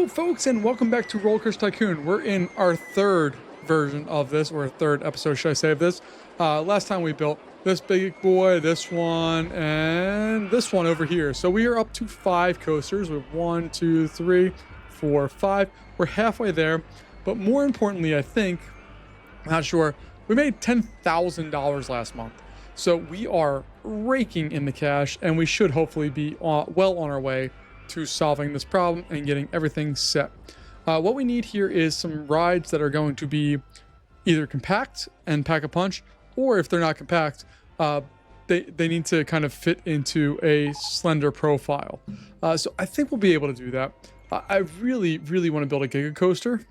Hello, folks, and welcome back to Roller Coaster Tycoon. We're in our third version of this, or third episode, should I say, of this. Last time we built this big boy, this one, and this one over here. So we are up to 5 coasters. We have 1, 2, 3, 4, 5. We're halfway there, but more importantly, I think, I'm not sure, we made $10,000 last month. So we are raking in the cash, and we should hopefully be well on our way to solving this problem and getting everything set. What we need here is some rides that are going to be either compact and pack a punch, or if they're not compact, they need to kind of fit into a slender profile. So I think we'll be able to do that. I really want to build a Giga Coaster.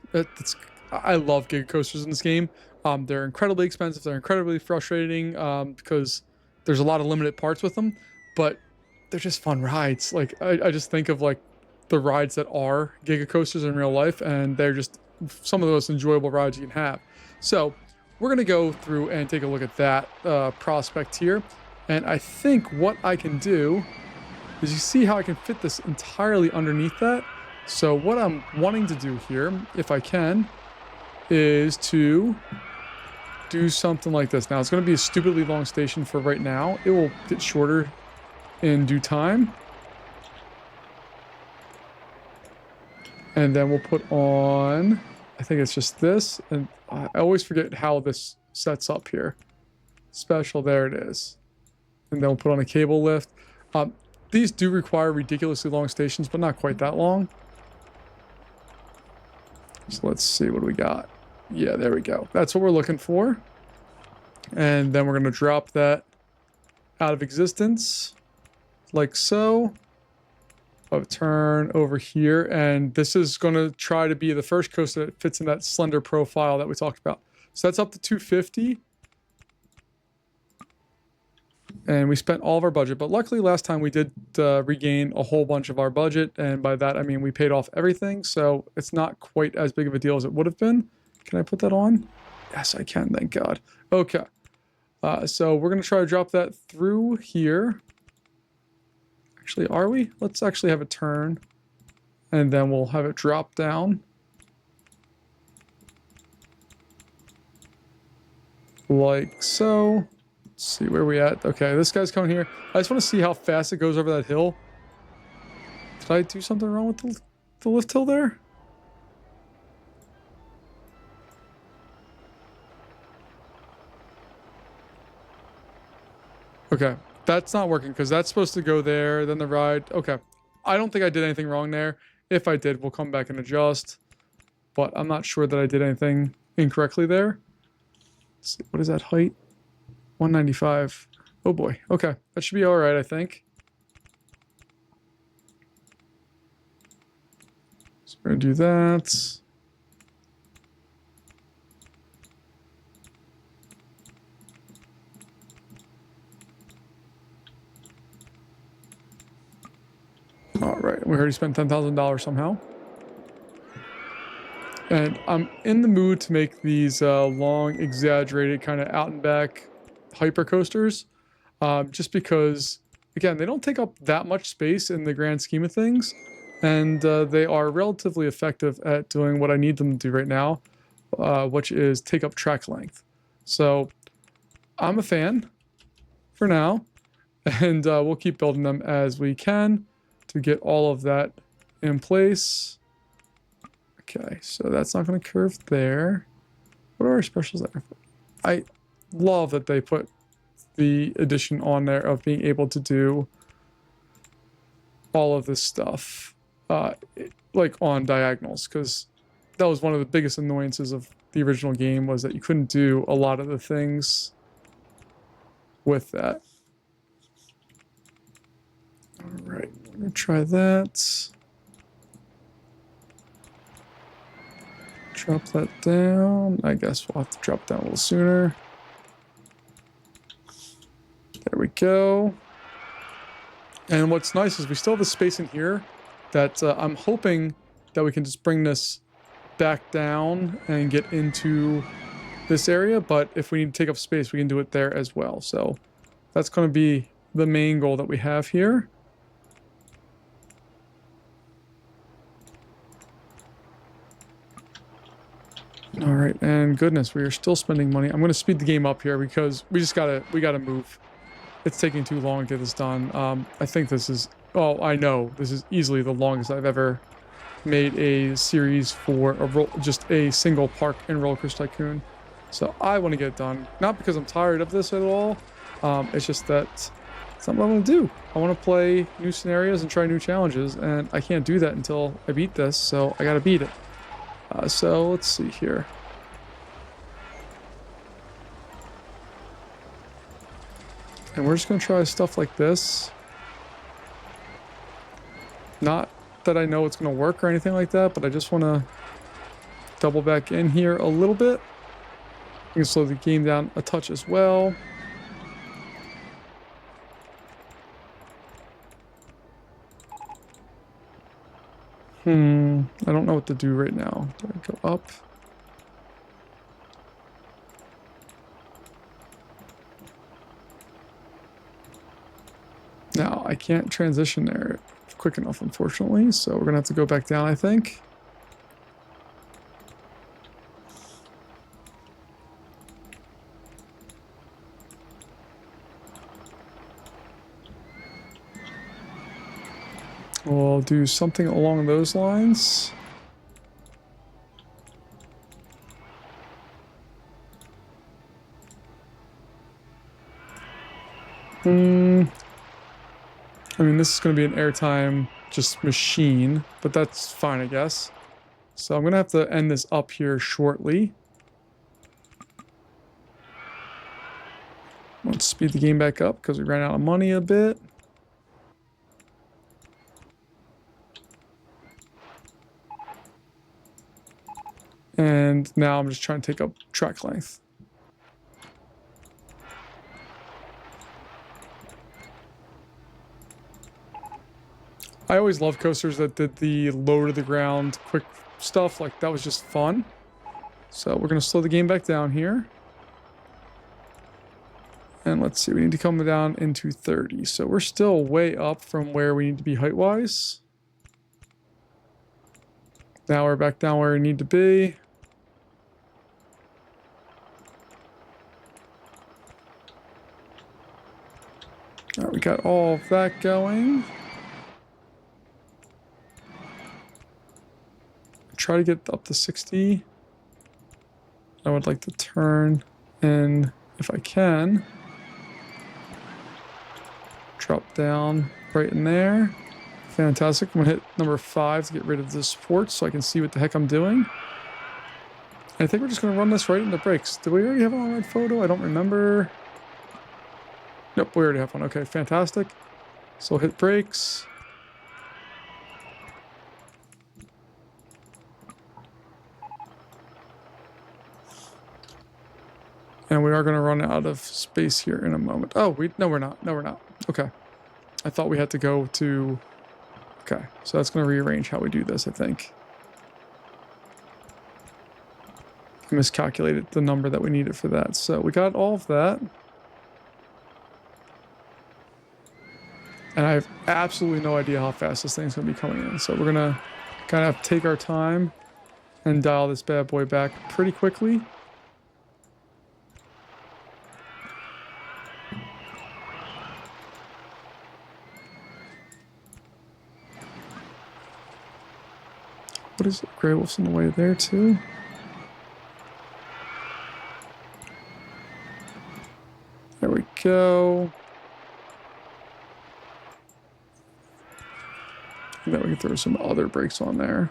I love Giga Coasters in this game. They're incredibly expensive. They're incredibly frustrating because there's a lot of limited parts with them, but they're just fun rides. Like I just think of like the rides that are Giga Coasters in real life, and they're just some of the most enjoyable rides you can have. So we're gonna go through and take a look at that prospect here. And I think what I can do is, you see how I can fit this entirely underneath that. So what I'm wanting to do here, if I can, is to do something like this. Now it's going to be a stupidly long station for right now. It will get shorter in due time. And then we'll put on, I think it's just this. And I always forget how this sets up here. Special, there it is. And then we'll put on a cable lift. These do require ridiculously long stations, but not quite that long. So let's see what we got. Yeah, there we go. That's what we're looking for. And then we're going to drop that out of existence, like so. I'll turn over here, and this is going to try to be the first coaster that fits in that slender profile that we talked about. So that's up to 250. And we spent all of our budget, but luckily last time we did regain a whole bunch of our budget, and by that I mean we paid off everything, so it's not quite as big of a deal as it would have been. Can I put that on? Yes, I can, thank God. Okay. So we're going to try to drop that through here. Actually, are we? Let's actually have it turn, and then we'll have it drop down. Like so. Let's see where we at. Okay, this guy's coming here. I just want to see how fast it goes over that hill. Did I do something wrong with the lift hill there? Okay, that's not working because that's supposed to go there, then the ride. Okay, I don't think I did anything wrong there. If I did, we'll come back and adjust. But I'm not sure that I did anything incorrectly there. Let's see, what is that height? 195. Oh boy. Okay, that should be all right, I think. So we're gonna do that. All right, we already spent $10,000 somehow. And I'm in the mood to make these long, exaggerated, kind of out and back hyper coasters, just because, again, they don't take up that much space in the grand scheme of things, and they are relatively effective at doing what I need them to do right now, which is take up track length. So I'm a fan for now, and we'll keep building them as we can to get all of that in place. Okay, so that's not going to curve there. What are our specials there? I love that they put the addition on there of being able to do all of this stuff like on diagonals, because that was one of the biggest annoyances of the original game, was that you couldn't do a lot of the things with that. All right, we're gonna try that. Drop that down. I guess we'll have to drop down a little sooner. There we go. And what's nice is we still have a space in here that I'm hoping that we can just bring this back down and get into this area. But if we need to take up space, we can do it there as well. So that's going to be the main goal that we have here. All right, and goodness, we are still spending money. I'm going to speed the game up here because we gotta move. It's taking too long to get this done. I think this is, oh, I know, this is easily the longest I've ever made a series for just a single park in Roller Coaster Tycoon. So I want to get it done. Not because I'm tired of this at all. It's just that it's not what I want to do. I want to play new scenarios and try new challenges, and I can't do that until I beat this, so I got to beat it. So let's see here. And we're just going to try stuff like this. Not that I know it's going to work or anything like that, but I just want to double back in here a little bit. You can slow the game down a touch as well. I don't know what to do right now. Do I go up? Now, I can't transition there quick enough, unfortunately, so we're going to have to go back down, I think. We'll do something along those lines. I mean, this is going to be an airtime just machine, but that's fine, I guess. So I'm going to have to end this up here shortly. Let's speed the game back up because we ran out of money a bit. And now I'm just trying to take up track length. I always love coasters that did the low to the ground quick stuff. Like, that was just fun. So we're going to slow the game back down here. And let's see, we need to come down into 30. So we're still way up from where we need to be height-wise. Now we're back down where we need to be. All right, we got all of that going. Try to get up to 60. I would like to turn in, if I can, drop down right in there. Fantastic. I'm gonna hit number 5 to get rid of the support so I can see what the heck I'm doing. I think we're just gonna run this right into brakes. Did we already have an on-ride photo? I don't remember. Nope, we already have one. Okay, fantastic. So hit brakes. And we are going to run out of space here in a moment. Oh, no, we're not. No, we're not. Okay. I thought we had to go to... Okay, so that's going to rearrange how we do this, I think. I miscalculated the number that we needed for that. So we got all of that. And I have absolutely no idea how fast this thing's going to be coming in. So we're going to kind of take our time and dial this bad boy back pretty quickly. What is it? Grey Wolf's in the way there too. There we go. And then we can throw some other brakes on there.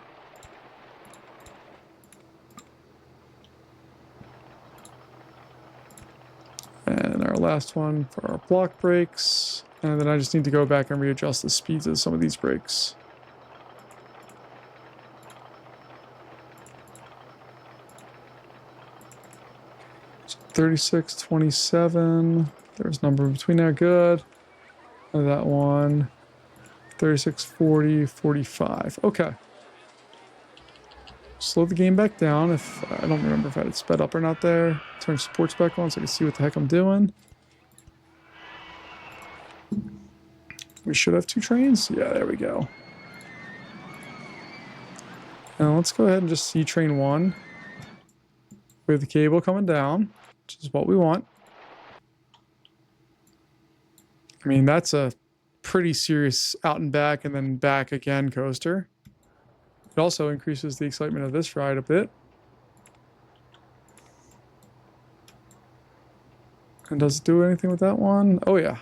And our last one for our block brakes. And then I just need to go back and readjust the speeds of some of these brakes. So 36, 27. There's a number between there. Good. And that one. 36, 40, 45. Okay. Slow the game back down. If I don't remember if I had it sped up or not there. Turn supports back on so I can see what the heck I'm doing. We should have 2 trains. Yeah, there we go. Now let's go ahead and just see train 1. We have the cable coming down, which is what we want. I mean, that's a pretty serious out and back and then back again coaster. It also increases the excitement of this ride a bit. And does it do anything with that one? Oh, yeah.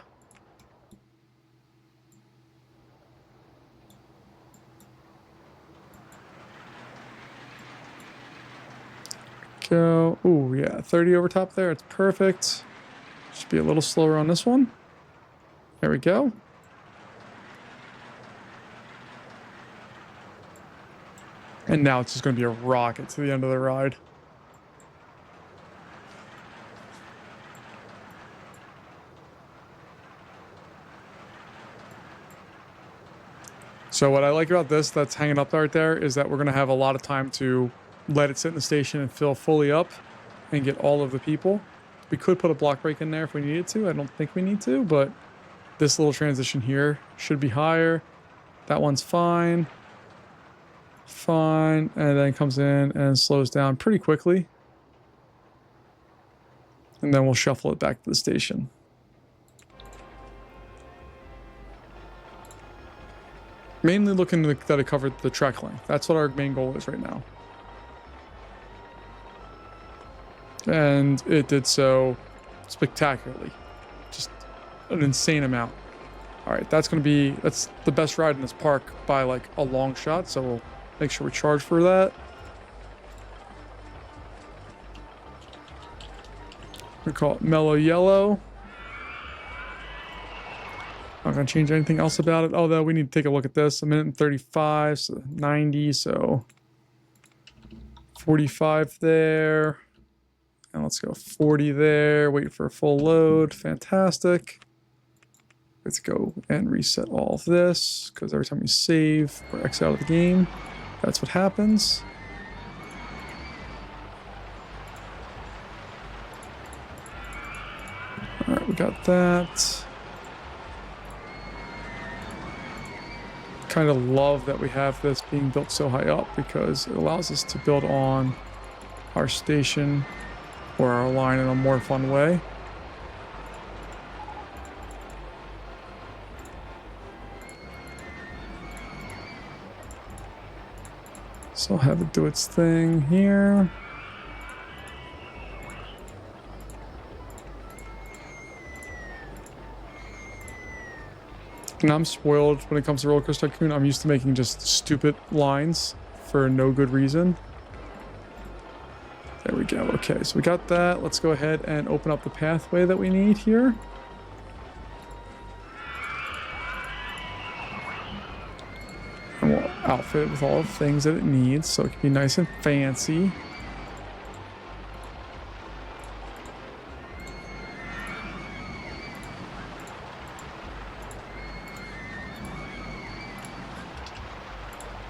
Go. Ooh, yeah. 30 over top there. It's perfect. Should be a little slower on this one. There we go. And now it's just going to be a rocket to the end of the ride. So what I like about this that's hanging up right there is that we're going to have a lot of time to let it sit in the station and fill fully up and get all of the people. We could put a block break in there if we needed to. I don't think we need to, but this little transition here should be higher. That one's fine. Fine. And then comes in and slows down pretty quickly. And then we'll shuffle it back to the station. Mainly looking that it covered the track length. That's what our main goal is right now. And it did so spectacularly. Just an insane amount. All right, that's the best ride in this park by like a long shot. So we'll make sure we charge for that. We call it Mellow Yellow. Not gonna change anything else about it. Although we need to take a look at this. 1:35, so 90, so 45 there. And let's go 40 there. Wait for a full load. Fantastic. Let's go and reset all of this, because every time we save or exit out of the game, that's what happens. All right, we got that. Kind of love that we have this being built so high up, because it allows us to build on our station or our line in a more fun way. So I'll have it do its thing here. And I'm spoiled when it comes to Roller Coaster Tycoon. I'm used to making just stupid lines for no good reason. There we go. Okay, so we got that. Let's go ahead and open up the pathway that we need here. And we'll outfit it with all the things that it needs so it can be nice and fancy.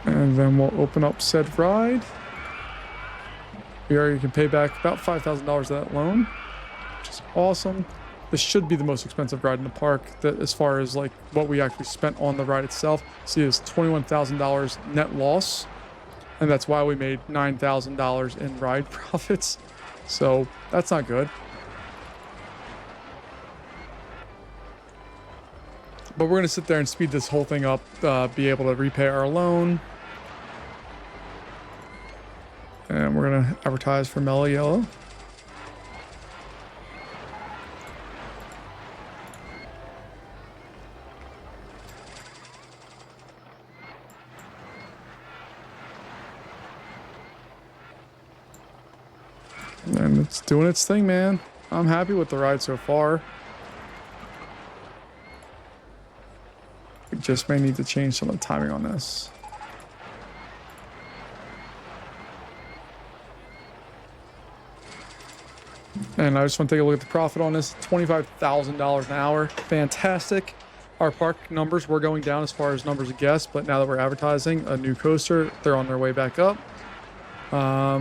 And then we'll open up said ride. We already can pay back about $5,000 of that loan, which is awesome. This should be the most expensive ride in the park, that as far as like what we actually spent on the ride itself. See, it's $21,000 net loss, and that's why we made $9,000 in ride profits. So that's not good. But we're gonna sit there and speed this whole thing up, be able to repay our loan. And we're gonna advertise for Mellow Yellow. And it's doing its thing, man. I'm happy with the ride so far. We just may need to change some of the timing on this. And I just want to take a look at the profit on this. $25,000 an hour. Fantastic. Our park numbers were going down as far as numbers of guests, but now that we're advertising a new coaster, they're on their way back up.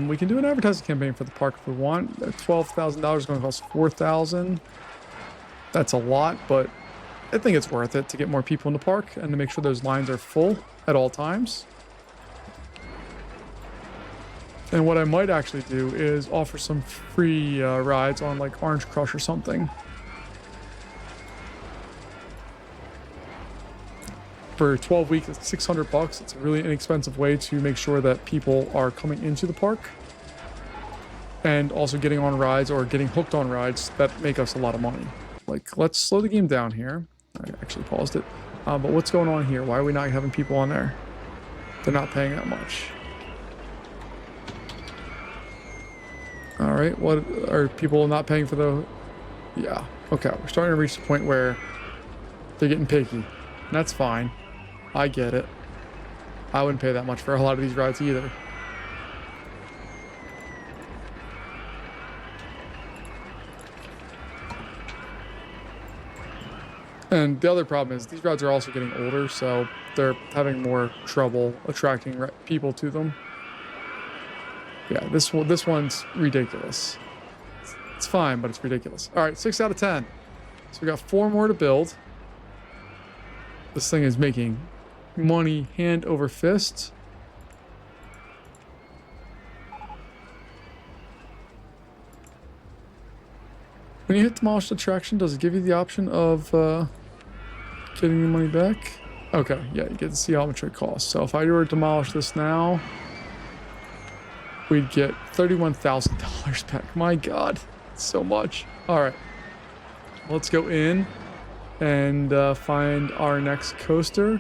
We can do an advertising campaign for the park if we want. $12,000 is going to cost $4,000. That's a lot, but I think it's worth it to get more people in the park and to make sure those lines are full at all times. And what I might actually do is offer some free rides on like Orange Crush or something. For 12 weeks, it's $600. It's a really inexpensive way to make sure that people are coming into the park and also getting on rides or getting hooked on rides that make us a lot of money. Like, let's slow the game down here. I actually paused it. But what's going on here? Why are we not having people on there? They're not paying that much. All right, what are people not paying for the... Yeah, okay, we're starting to reach the point where they're getting picky. And that's fine. I get it. I wouldn't pay that much for a lot of these rides either. And the other problem is these rides are also getting older, so they're having more trouble attracting people to them. Yeah, this one's ridiculous. It's fine, but it's ridiculous. All right, 6 out of 10. So we got 4 more to build. This thing is making money hand over fist. When you hit demolish attraction, does it give you the option of getting the money back? Okay, yeah, you get to see how much it costs. So if I were to demolish this now, we'd get $31,000 back. My God, so much. All right, let's go in and find our next coaster.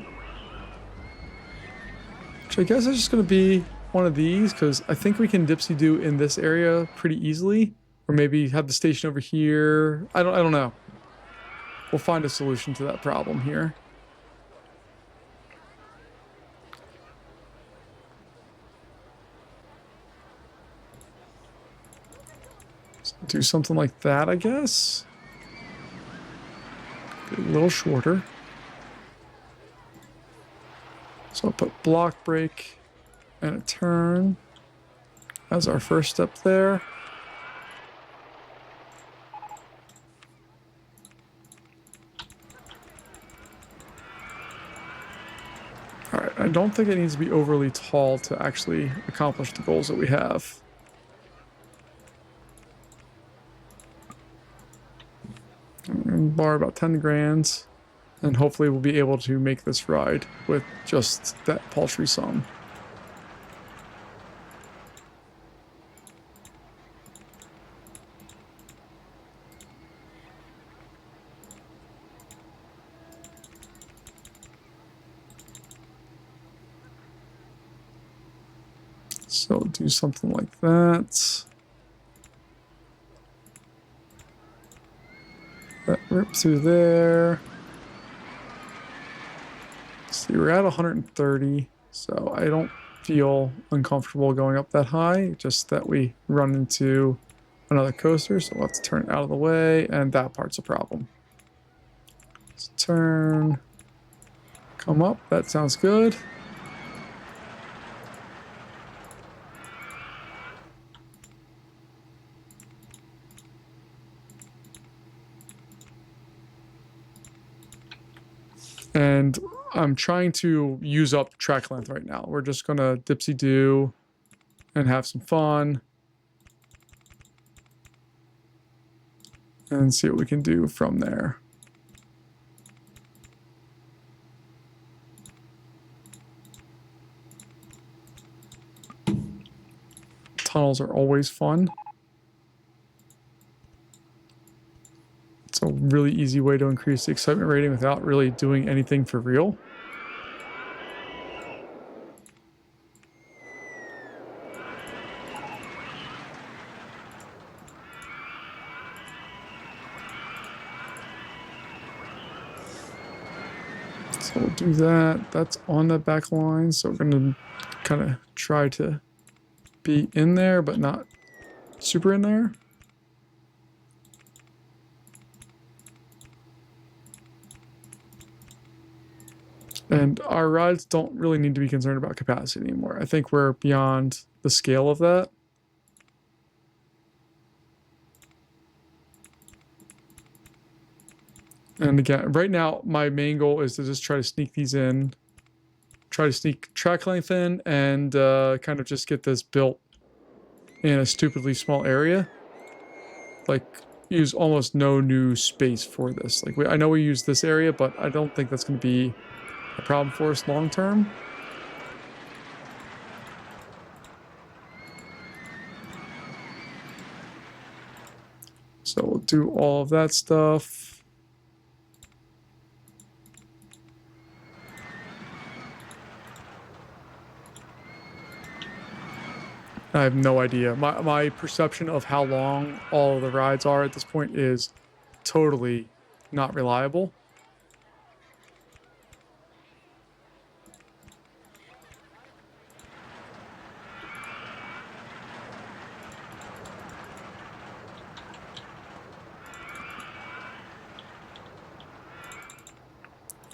Which I guess is just going to be one of these, because I think we can dipsy-do in this area pretty easily. Or maybe have the station over here. I don't know. We'll find a solution to that problem here. Let's do something like that, I guess. Get a little shorter. So I'll put block break and a turn as our first step there. Alright, I don't think it needs to be overly tall to actually accomplish the goals that we have. Borrow about 10 grand, and hopefully we'll be able to make this ride with just that paltry sum. So do something like that. That rip through there. See, we're at 130, so I don't feel uncomfortable going up that high, just that we run into another coaster, so we'll have to turn it out of the way, and that part's a problem. Let's turn, come up, that sounds good. And I'm trying to use up track length right now. We're just going to dipsy-do and have some fun. And see what we can do from there. Tunnels are always fun. It's a really easy way to increase the excitement rating without really doing anything for real. So we'll do that. That's on the back line, so we're going to kind of try to be in there, but not super in there. And our rides don't really need to be concerned about capacity anymore. I think we're beyond the scale of that. And again, right now, my main goal is to just try to sneak these in, try to sneak track length in, and kind of just get this built in a stupidly small area. Like, use almost no new space for this. Like, I know we use this area, but I don't think that's going to be a problem for us long term. So we'll do all of that stuff. I have no idea. My perception of how long all of the rides are at this point is totally not reliable.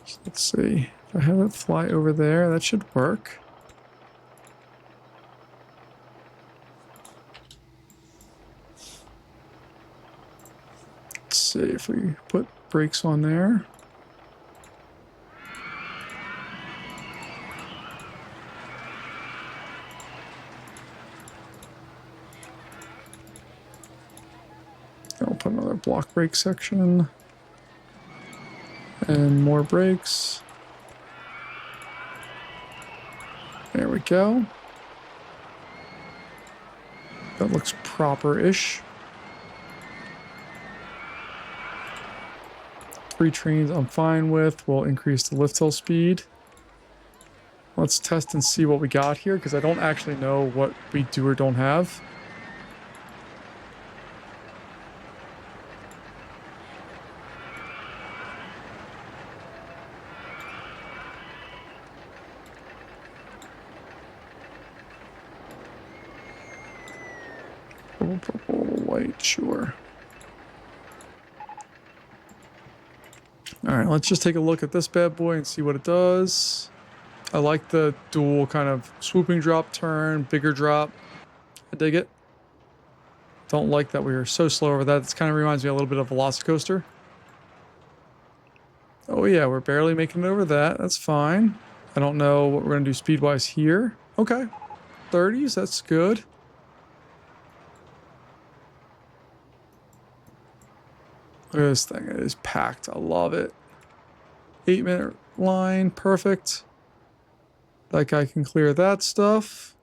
So let's see. If I have it fly over there, that should work. See if we put brakes on there. I'll put another block brake section. And more brakes. There we go. That looks proper-ish. 3 trains I'm fine with. We'll increase the lift hill speed. Let's test and see what we got here, because I don't actually know what we do or don't have. Purple, purple, white, sure. All right, let's just take a look at this bad boy and see what it does. I like the dual kind of swooping drop turn, bigger drop. I dig it. Don't like that we were so slow over that. This kind of reminds me a little bit of Velocicoaster. Oh yeah, we're barely making it over that. That's fine. I don't know what we're going to do speed-wise here. Okay, 30s, that's good. Look at this thing. It is packed. I love it. 8-minute line. Perfect. That guy can clear that stuff.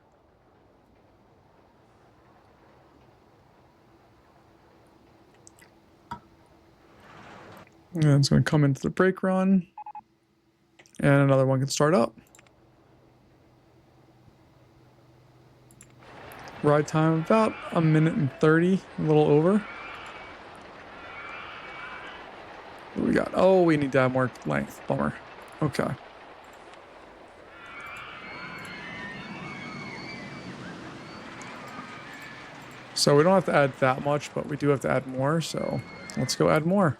And it's going to come into the brake run. And another one can start up. Ride time about 1:30, a little over. What do we got? Oh, we need to add more length. Bummer. Okay. So we don't have to add that much, but we do have to add more. So let's go add more.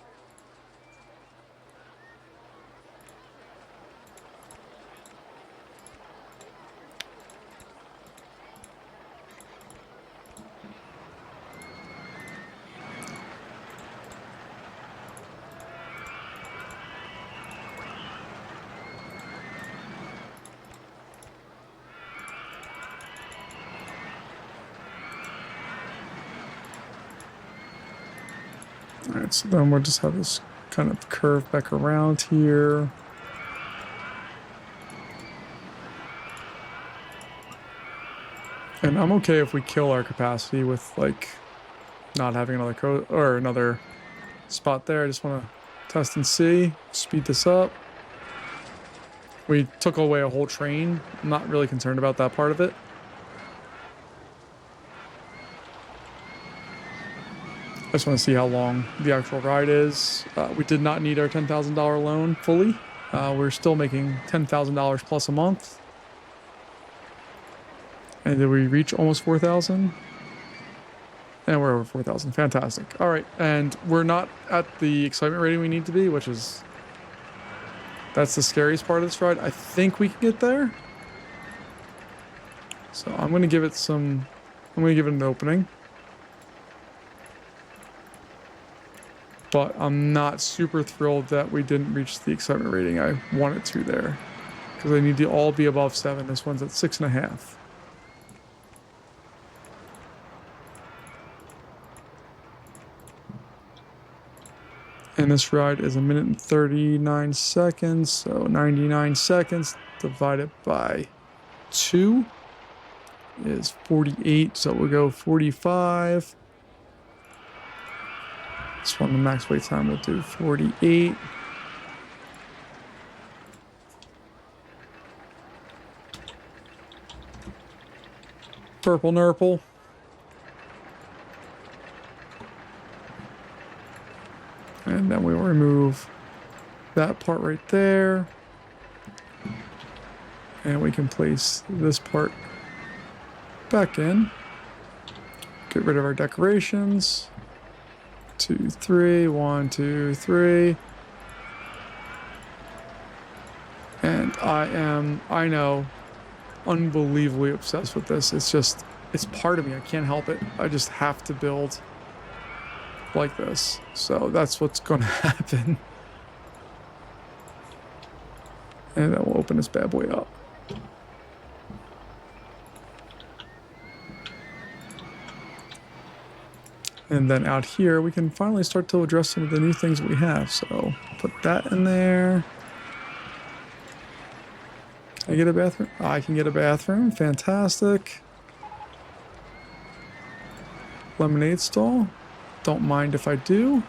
Alright, so then we'll just have this kind of curve back around here. And I'm okay if we kill our capacity with, like, not having another spot there. I just want to test and see. Speed this up. We took away a whole train. I'm not really concerned about that part of it. I just want to see how long the actual ride is. We did not need our $10,000 loan fully. We're still making $10,000 plus a month. And did we reach almost 4,000? And we're over 4,000. Fantastic. All right. And we're not at the excitement rating we need to be, which is... That's the scariest part of this ride. I think we can get there. So I'm going to give it some... I'm going to give it an opening. But I'm not super thrilled that we didn't reach the excitement rating I wanted to there. Because they need to all be above 7. This one's at 6.5. And this ride is 1 minute and 39 seconds. So 99 seconds divided by 2 is 48. So we'll go 45. This one, the max wait time, we'll do 48. Purple Nurple. And then we will remove that part right there. And we can place this part back in. Get rid of our decorations. 2, 3, 1, 2, 3. And I know, unbelievably obsessed with this. It's part of me. I can't help it. I just have to build like this. So that's what's going to happen. And then we'll open this bad boy up. And then out here, we can finally start to address some of the new things that we have. So put that in there. Can I get a bathroom? I can get a bathroom. Fantastic. Lemonade stall. Don't mind if I do.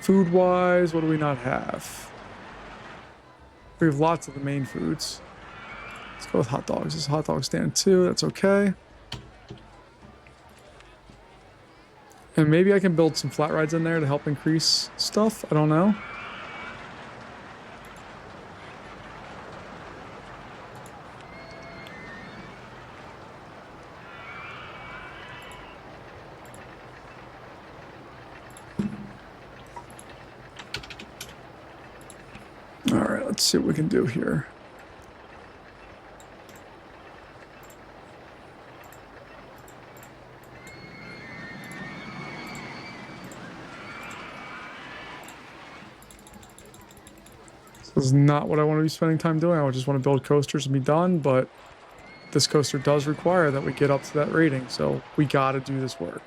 Food-wise, what do we not have? We have lots of the main foods. Let's go with hot dogs. This is a hot dog stand too. That's okay. And maybe I can build some flat rides in there to help increase stuff. I don't know. All right, let's see what we can do here. This is not what I want to be spending time doing. I just want to build coasters and be done, but this coaster does require that we get up to that rating, so we got to do this work.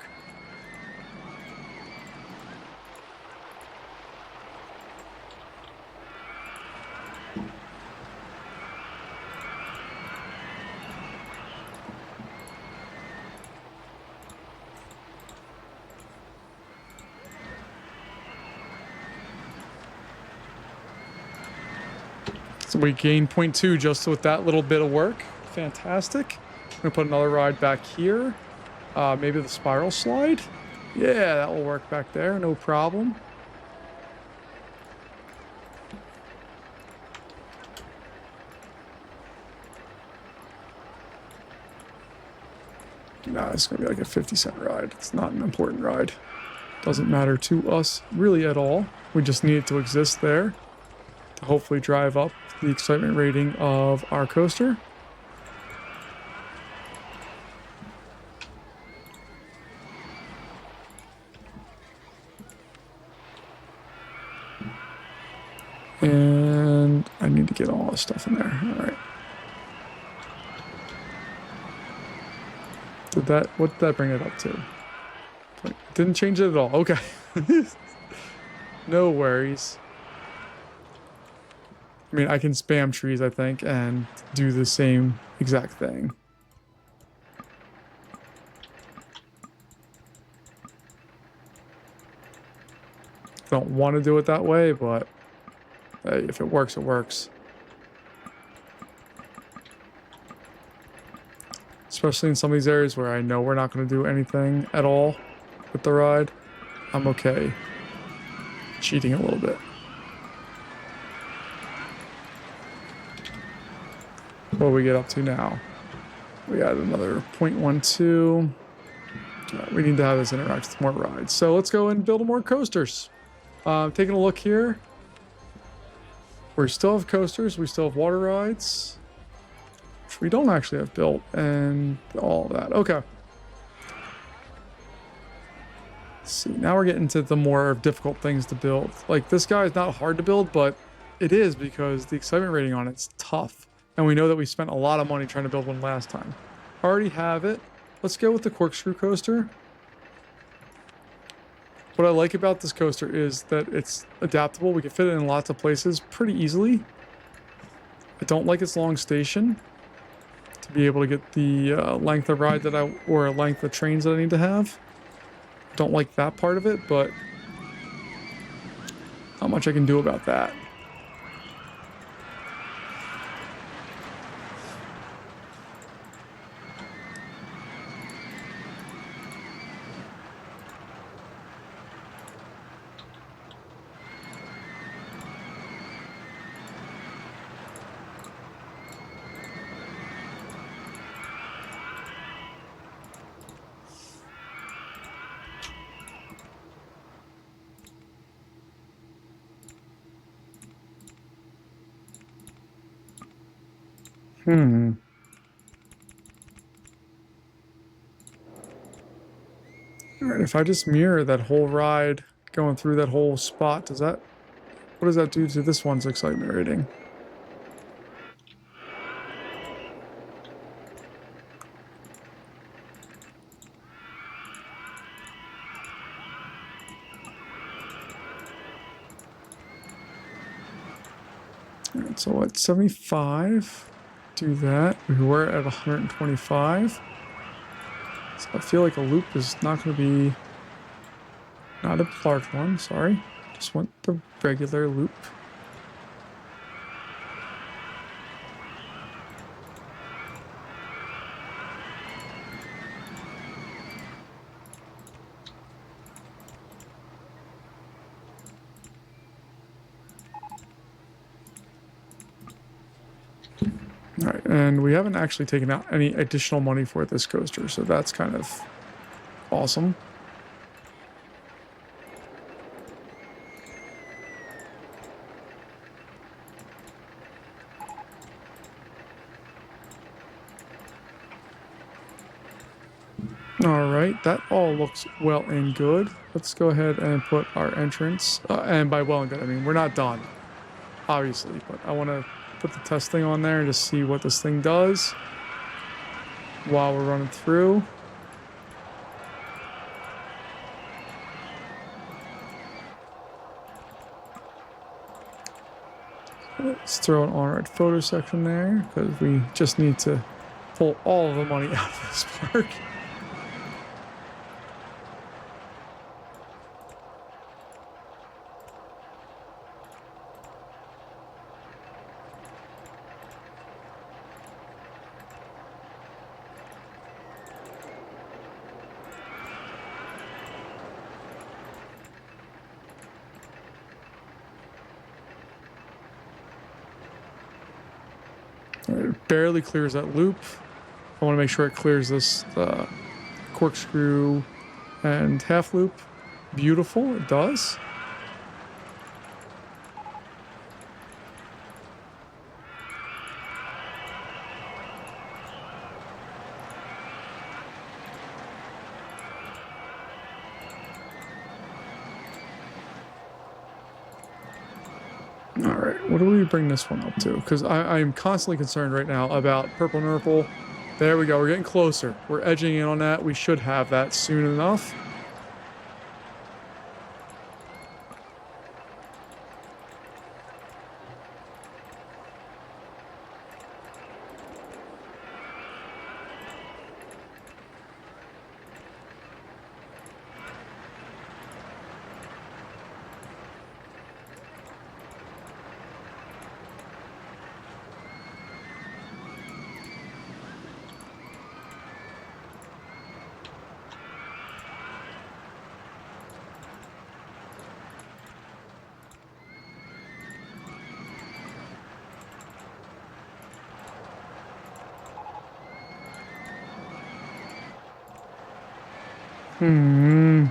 So we gain 0.2 just with that little bit of work. Fantastic. I'm gonna put another ride back here. Maybe the spiral slide. Yeah, that will work back there, no problem. Nah, it's gonna be like a 50-cent ride. It's not an important ride. Doesn't matter to us really at all. We just need it to exist there to hopefully drive up the excitement rating of our coaster. And I need to get all this stuff in there. All right. What did that bring it up to? Didn't change it at all. Okay. No worries. I mean, I can spam trees, I think, and do the same exact thing. Don't want to do it that way, but hey, if it works, it works. Especially in some of these areas where I know we're not going to do anything at all with the ride. I'm okay cheating a little bit. What do we get up to now? We got another 0.12. We need to have this interact with more rides. So let's go and build more coasters. Taking a look here. We still have coasters. We still have water rides, which we don't actually have built, and all of that. Okay. Let's see. Now we're getting to the more difficult things to build. Like, this guy is not hard to build, but it is because the excitement rating on it's tough. And we know that we spent a lot of money trying to build one last time. Already have it. let's go with the corkscrew coaster. What I like about this coaster is that it's adaptable. We can fit it in lots of places pretty easily. I don't like its long station to be able to get the length of ride that or length of trains that I need to have. Don't like that part of it, but not much I can do about that. Alright, if I just mirror that whole ride going through that whole spot, what does that do to this one's excitement rating? Alright, so at 75, do that. We were at 125. So I feel like a loop is not going to be, not a large one, sorry. Just want the regular loop. All right, and we haven't actually taken out any additional money for this coaster, so that's kind of awesome. All right, that all looks well and good. Let's go ahead and put our entrance, and by well and good, I mean, we're not done, obviously, but I want to put the test thing on there and just see what this thing does while we're running through. Let's throw an on-ride photo section there because we just need to pull all of the money out of this park. It barely clears that loop. I want to make sure it clears this corkscrew and half loop. Beautiful, it does. All right, what do we bring this one up to? Because I'm constantly concerned right now about purple nurple. There we go, we're getting closer. We're edging in on that. We should have that soon enough. Hmm.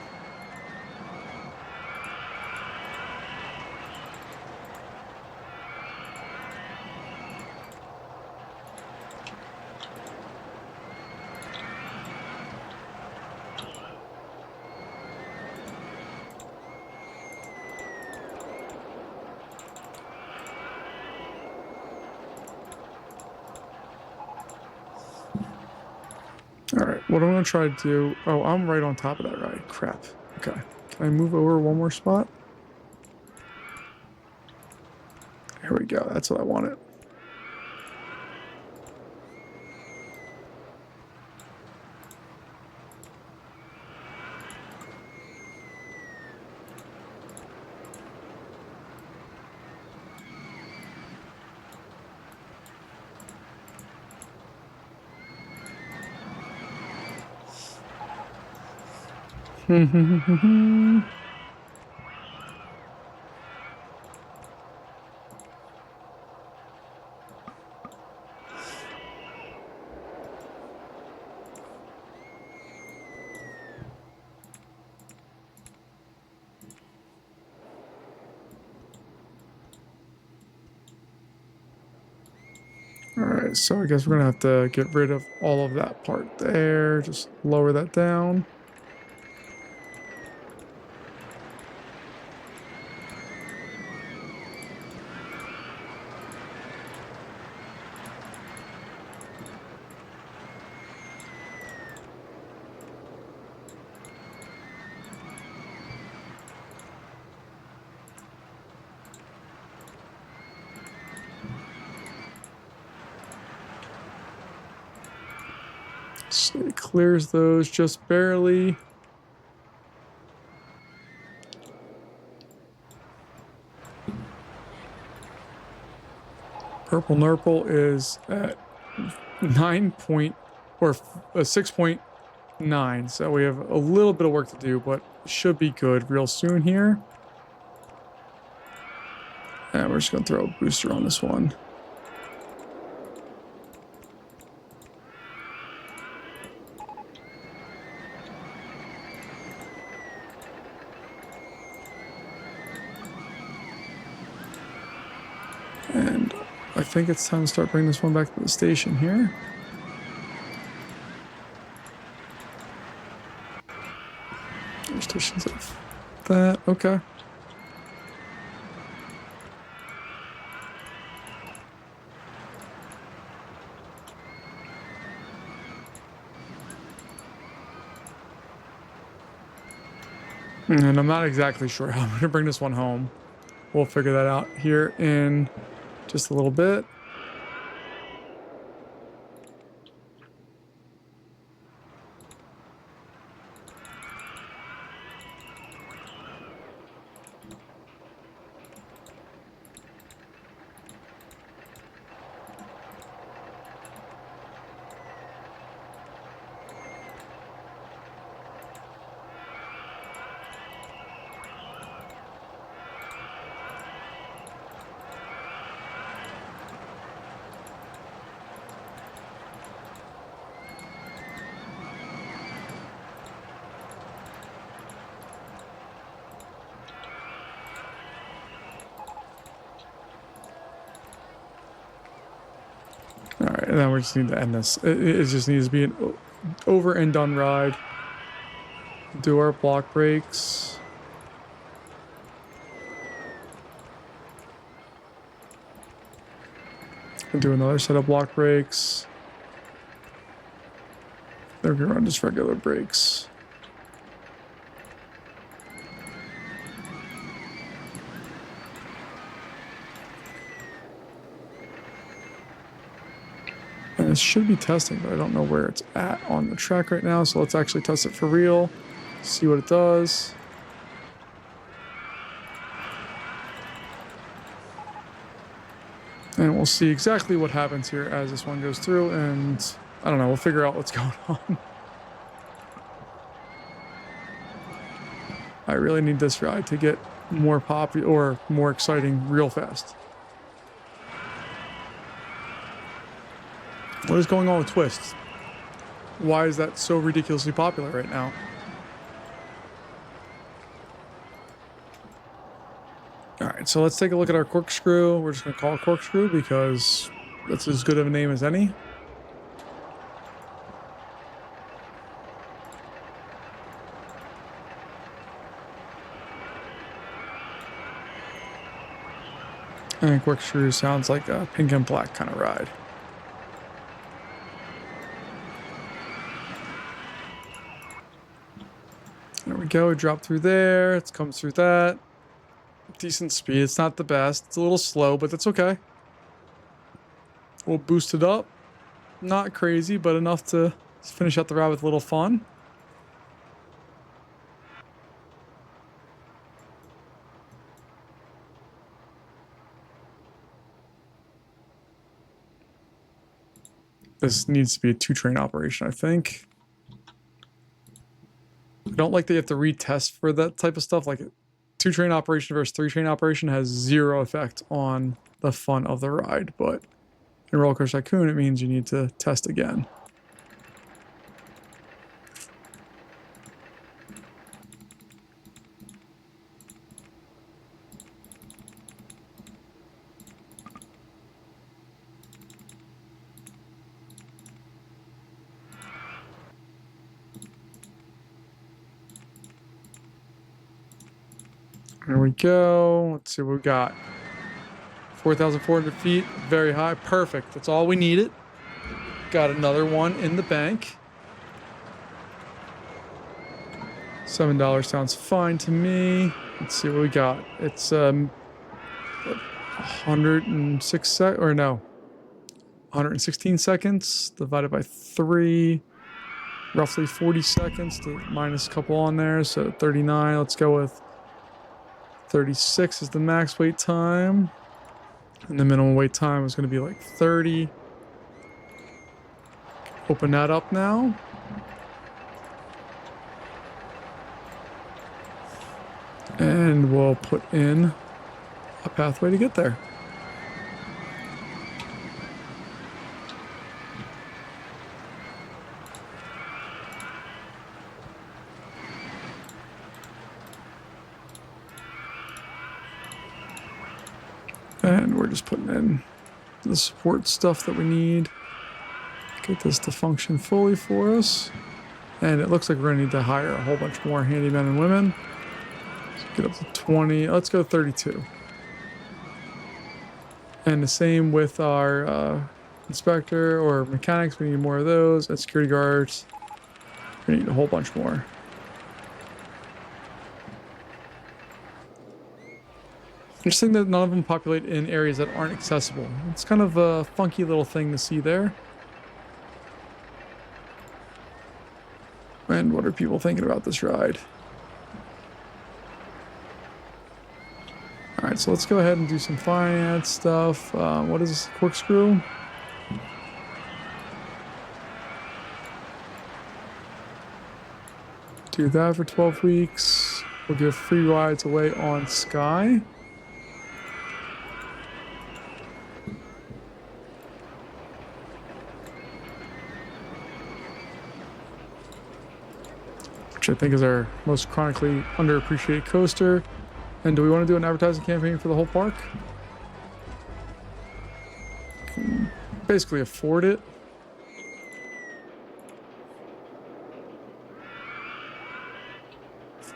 All right, what I'm going to try to do... Oh, I'm right on top of that ride. Crap. Okay. Can I move over one more spot? Here we go. That's what I wanted. Alright, so I guess we're gonna have to get rid of all of that part there. Just lower that down. So it clears those just barely. Purple Nurple is at 6.9, so we have a little bit of work to do, but should be good real soon here. And we're just gonna throw a booster on this one. And I think it's time to start bringing this one back to the station here. Stations of that, okay. And I'm not exactly sure how I'm going to bring this one home. We'll figure that out here in just a little bit. All right, and then we just need to end this. It just needs to be an over and done ride. Do our block breaks. And do another set of block breaks. Then we can run just regular breaks. And it should be testing, but I don't know where it's at on the track right now. So let's actually test it for real. See what it does. And we'll see exactly what happens here as this one goes through. And I don't know, we'll figure out what's going on. I really need this ride to get more popular or more exciting real fast. What is going on with Twist? Why is that so ridiculously popular right now? Alright, so let's take a look at our corkscrew. We're just going to call it corkscrew because that's as good of a name as any. And corkscrew sounds like a pink and black kind of ride. go. Drop through there. It comes through that. Decent speed. It's not the best. It's a little slow, but that's okay. We'll boost it up. Not crazy, but enough to finish out the ride with a little fun. This needs to be a 2-train operation, I think. I don't like that you have to retest for that type of stuff. Like 2-train operation versus 3-train operation has 0 effect on the fun of the ride, but in Roller Coaster Tycoon, it means you need to test again. There we go. Let's see what we got. 4,400 feet. Very high. Perfect. That's all we needed. Got another one in the bank. $7 sounds fine to me. Let's see what we got. It's 106 or no, 116 seconds divided by 3. Roughly 40 seconds to minus a couple on there. So 39. Let's go with 36 is the max wait time. And the minimum wait time is going to be like 30. Open that up now. And we'll put in a pathway to get there. And we're just putting in the support stuff that we need. Get this to function fully for us. And it looks like we're going to need to hire a whole bunch more handymen and women. So get up to 20. Let's go 32. And the same with our inspector or mechanics. We need more of those. And security guards. We need a whole bunch more. Interesting that none of them populate in areas that aren't accessible. It's kind of a funky little thing to see there. And what are people thinking about this ride? Alright, so let's go ahead and do some finance stuff. What is this? Corkscrew? Do that for 12 weeks. We'll give free rides away on Sky. Which I think is our most chronically underappreciated coaster. And do we want to do an advertising campaign for the whole park? Can basically afford it.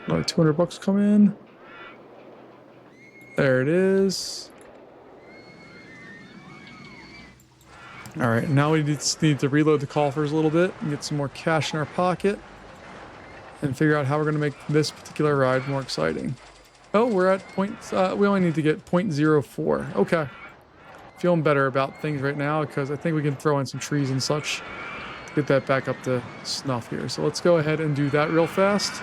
Another 200 bucks come in. There it is. All right, now we just need to reload the coffers a little bit and get some more cash in our pocket. And figure out how we're going to make this particular ride more exciting. Oh, we're at we only need to get 0.04. Okay. Feeling better about things right now because I think we can throw in some trees and such to get that back up to snuff here. So let's go ahead and do that real fast.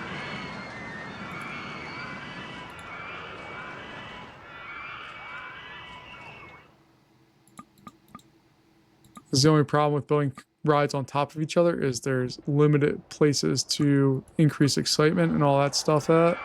This is the only problem with building rides on top of each other is there's limited places to increase excitement and all that stuff at.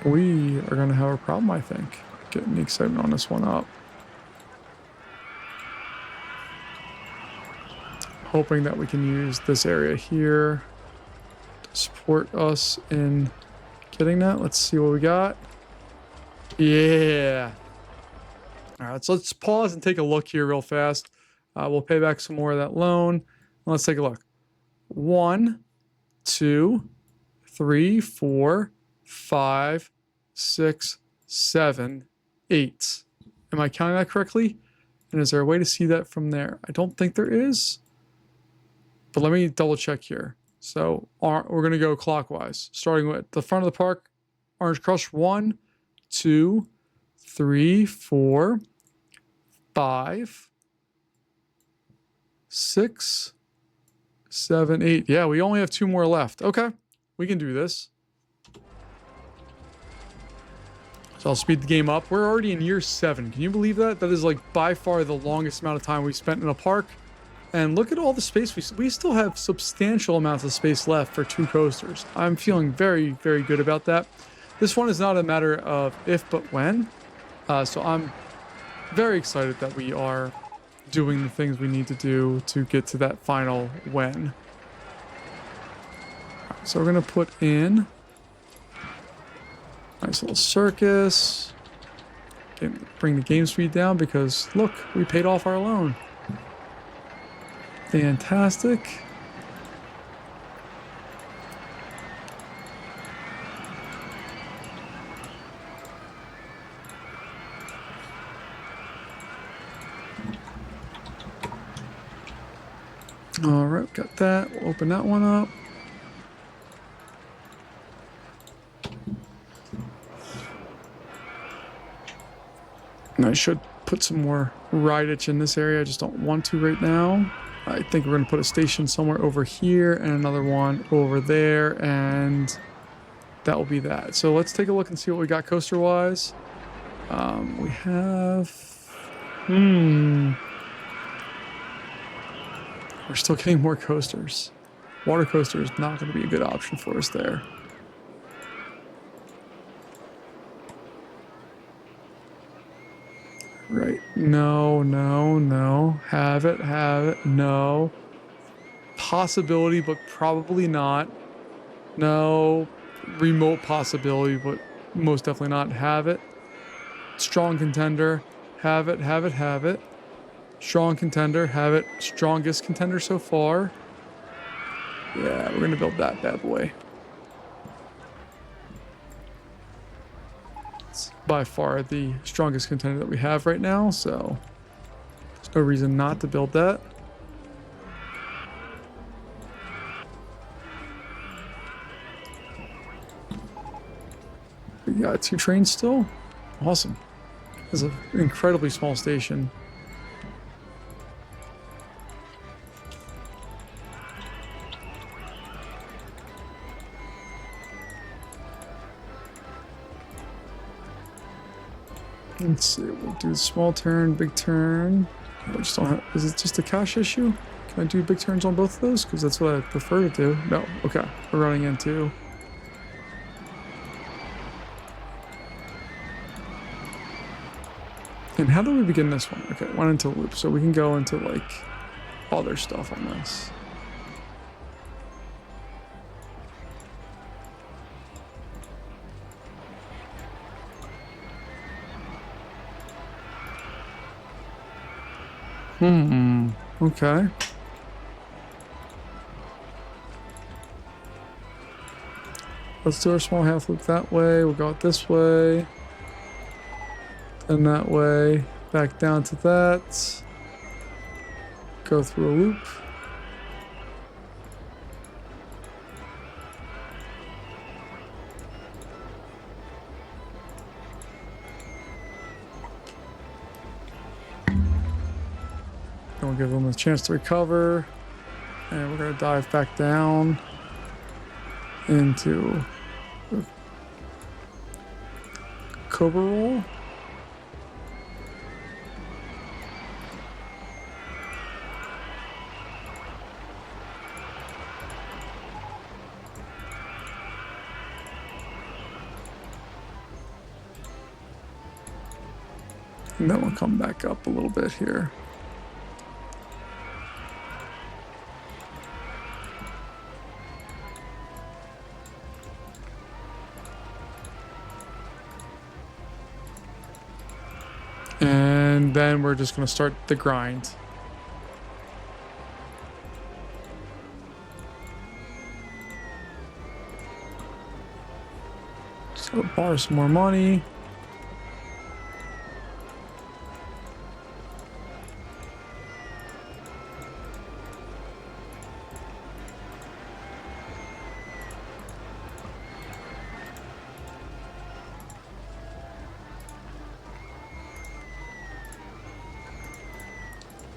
We are going to have a problem, I think, getting the excitement on this one up. Hoping that we can use this area here to support us in getting that. Let's see what we got. Yeah. All right, so let's pause and take a look here real fast. We'll pay back some more of that loan. Let's take a look. 1, 2, 3, 4, 5, 6, 7, 8. Am I counting that correctly? And is there a way to see that from there? I don't think there is. But let me double check here. So we're going to go clockwise, starting with the front of the park. Orange Crush, 1, 2, 3, 4, 5, 6, 7, 8. Yeah, we only have 2 more left. Okay, we can do this. So I'll speed the game up. We're already in year 7. Can you believe that? That is like by far the longest amount of time we've spent in a park. And look at all the space. We still have substantial amounts of space left for 2 coasters. I'm feeling very, very good about that. This one is not a matter of if, but when. So I'm very excited that we are doing the things we need to do to get to that final when. So we're going to put in nice little circus. Bring the game speed down because, look, we paid off our loan. Fantastic. All right, got that. We'll open that one up. And I should put some more rideage in this area. I just don't want to right now. I think we're going to put a station somewhere over here and another one over there, and that will be that. So let's take a look and see what we got coaster-wise. We have... We're still getting more coasters. Water coaster is not going to be a good option for us there. Right. No, no, no. Have it, no. Possibility, but probably not. No. Remote possibility, but most definitely not. Have it. Strong contender. Have it, have it, have it. Strong contender. Have it. Strongest contender so far. Yeah, we're going to build that bad boy. By far the strongest contender that we have right now, so there's no reason not to build that. We got 2 trains still. Awesome. It's an incredibly small station. Let's see, we'll do small turn, big turn. I just don't have, is it just a cash issue? Can I do big turns on both of those? Because that's what I prefer to do. No, okay, we're running into. And how do we begin this one? Okay, went into loop, so we can go into like other stuff on this. Okay. Let's do our small half loop that way. We'll go it this way. And that way. Back down to that. Go through a loop. We'll give them a chance to recover, and we're going to dive back down into the Cobra roll. And then we'll come back up a little bit here. And then we're just going to start the grind. So borrow some more money.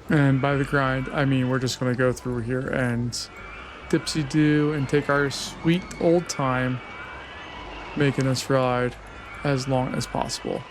And by the grind, I mean we're just going to go through here and dipsy-do and take our sweet old time making this ride as long as possible.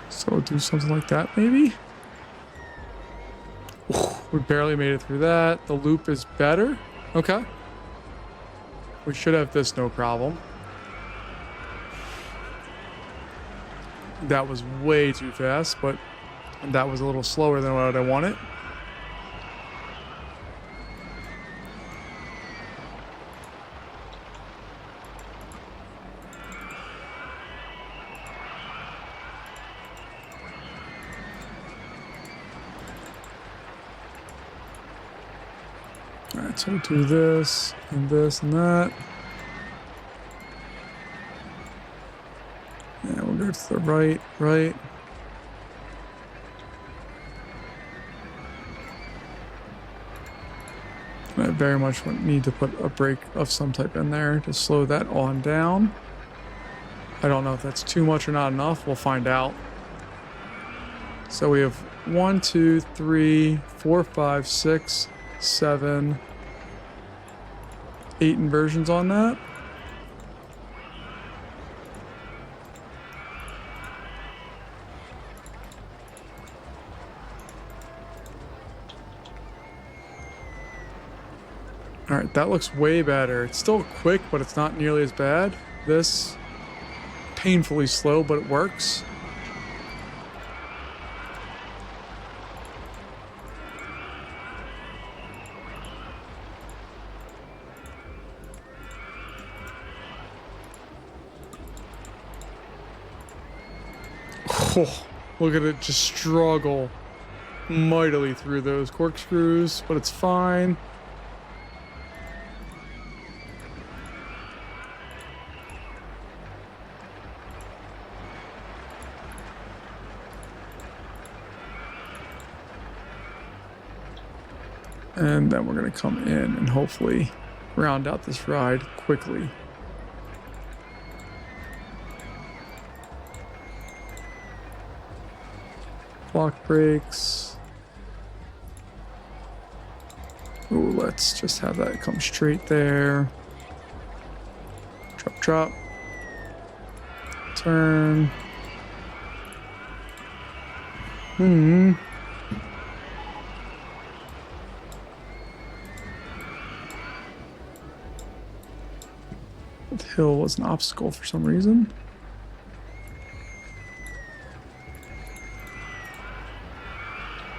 So we'll do something like that, maybe? Ooh, we barely made it through that. The loop is better. Okay. We should have this no problem. That was way too fast, but that was a little slower than what I wanted. Alright, so we'll do this and this and that. And we'll go to the right. I very much need to put a brake of some type in there to slow that on down. I don't know if that's too much or not enough. We'll find out. So we have 1, 2, 3, 4, 5, 6, 7, 8 inversions on that. All right, that looks way better. It's still quick, but it's not nearly as bad. This, painfully slow, but it works. Oh, look at it just struggle mightily through those corkscrews, but it's fine. And then we're going to come in and hopefully round out this ride quickly. Block brakes. Ooh, let's just have that come straight there. Drop. Turn. The hill was an obstacle for some reason.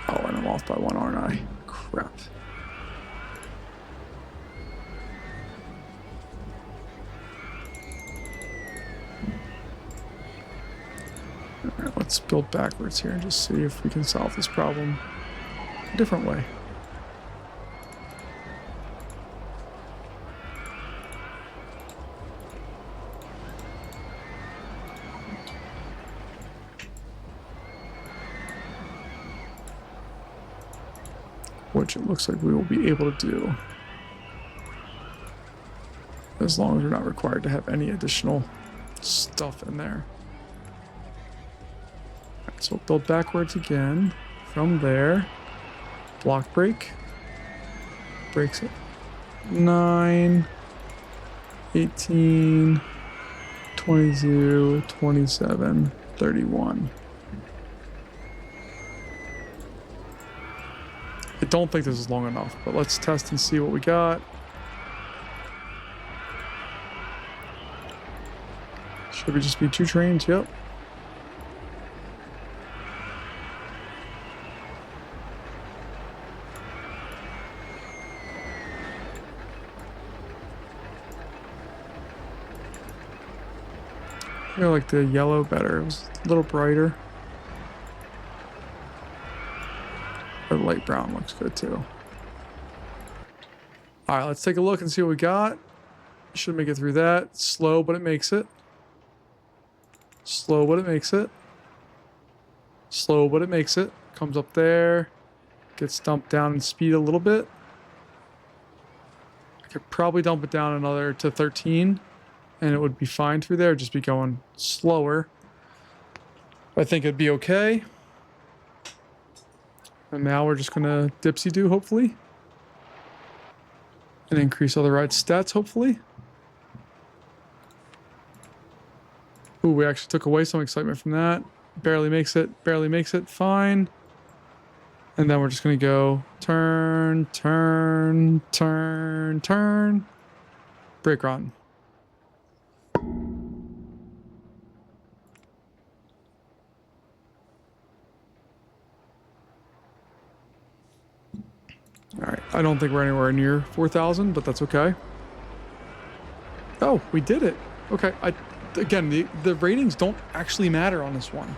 Oh, and I'm off by one, aren't I? Crap. Alright, let's build backwards here and just see if we can solve this problem a different way. Which it looks like we will be able to do, as long as we're not required to have any additional stuff in there. Alright, so we'll build backwards again from there. Block brake. Brakes at 9, 18, 22, 27, 31. I don't think this is long enough, but let's test and see what we got. Should we just be 2 trains? Yep. I like the yellow better. It was a little brighter. The light brown looks good too. All right, let's take a look and see what we got. Should make it through that. Slow, but it makes it. Slow, but it makes it. Slow, but it makes it. Comes up there. Gets dumped down in speed a little bit. I could probably dump it down another to 13. And it would be fine through there. Just be going slower. I think it'd be okay. And now we're just gonna dipsy-do, hopefully. And increase other ride stats, hopefully. Ooh, we actually took away some excitement from that. Barely makes it, barely makes it, fine. And then we're just gonna go turn, turn, turn, turn. Brake run. Alright, I don't think we're anywhere near 4,000, but that's okay. Oh, we did it. Okay, again, the ratings don't actually matter on this one.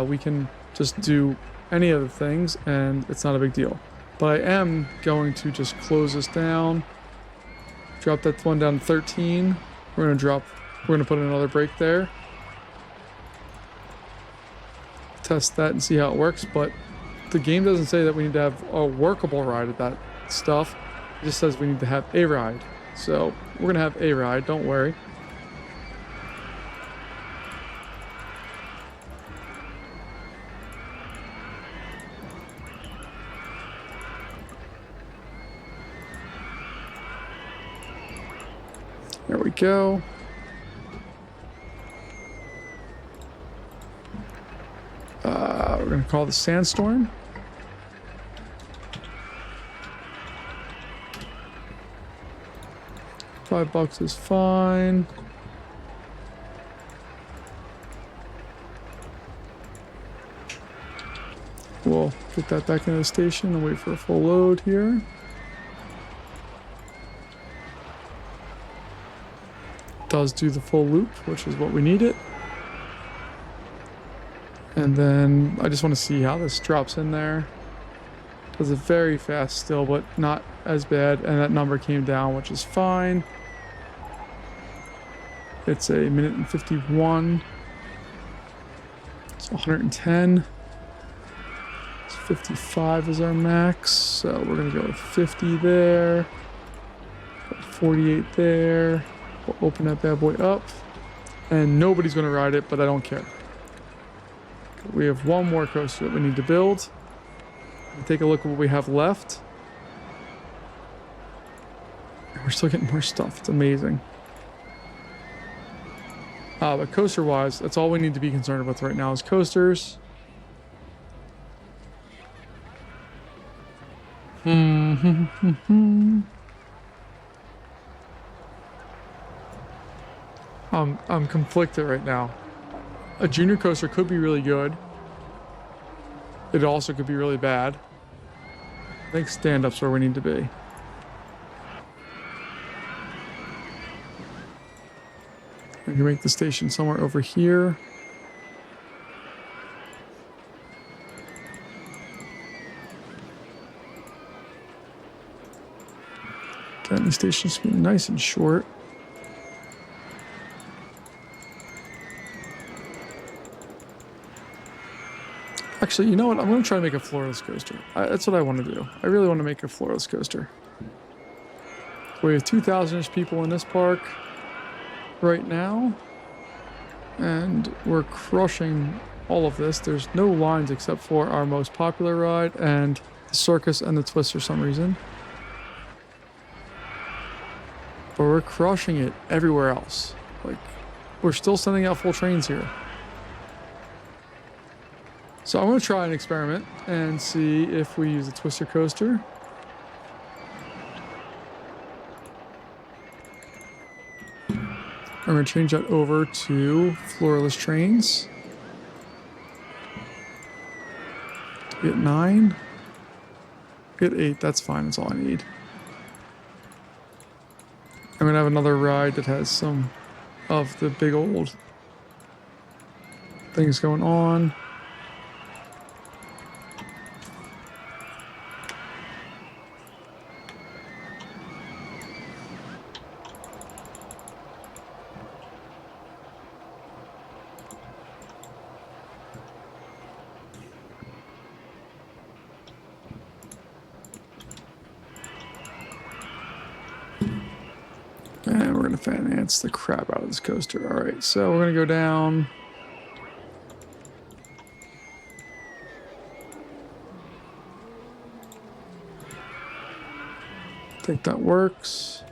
We can just do any of the things, and it's not a big deal. But I am going to just close this down. Drop that one down to 13. We're gonna put another brake there. Test that and see how it works, but the game doesn't say that we need to have a workable ride at that stuff. It just says we need to have a ride. So we're gonna have a ride, don't worry. There we go. We're gonna call the Sandstorm. $5 is fine. We'll get that back into the station and wait for a full load here. Does do the full loop, which is what we needed. And then I just want to see how this drops in there. Does it very fast still, but not as bad. And that number came down, which is fine. It's a minute and 51. It's 110. It's 55 is our max. So we're going to go with 50 there. 48 there. We'll open that bad boy up. And nobody's going to ride it, but I don't care. We have one more coaster that we need to build. Take a look at what we have left. We're still getting more stuff. It's amazing. But coaster-wise, that's all we need to be concerned with right now is coasters. I'm conflicted right now. A junior coaster could be really good. It also could be really bad. I think stand-up's where we need to be. We can make the station somewhere over here. Again, the station's gonna be nice and short. Actually, you know what? I'm going to try to make a floorless coaster. That's what I want to do. I really want to make a floorless coaster. We have 2,000-ish people in this park right now. And we're crushing all of this. There's no lines except for our most popular ride and the circus and the twist for some reason. But we're crushing it everywhere else. Like, we're still sending out full trains here. So I'm going to try an experiment and see if we use a twister coaster. I'm going to change that over to floorless trains. Get 9. Get 8. That's fine. That's all I need. I'm going to have another ride that has some of the big old things going on. And we're going to finance the crap out of this coaster. All right, so we're going to go down. I think that works.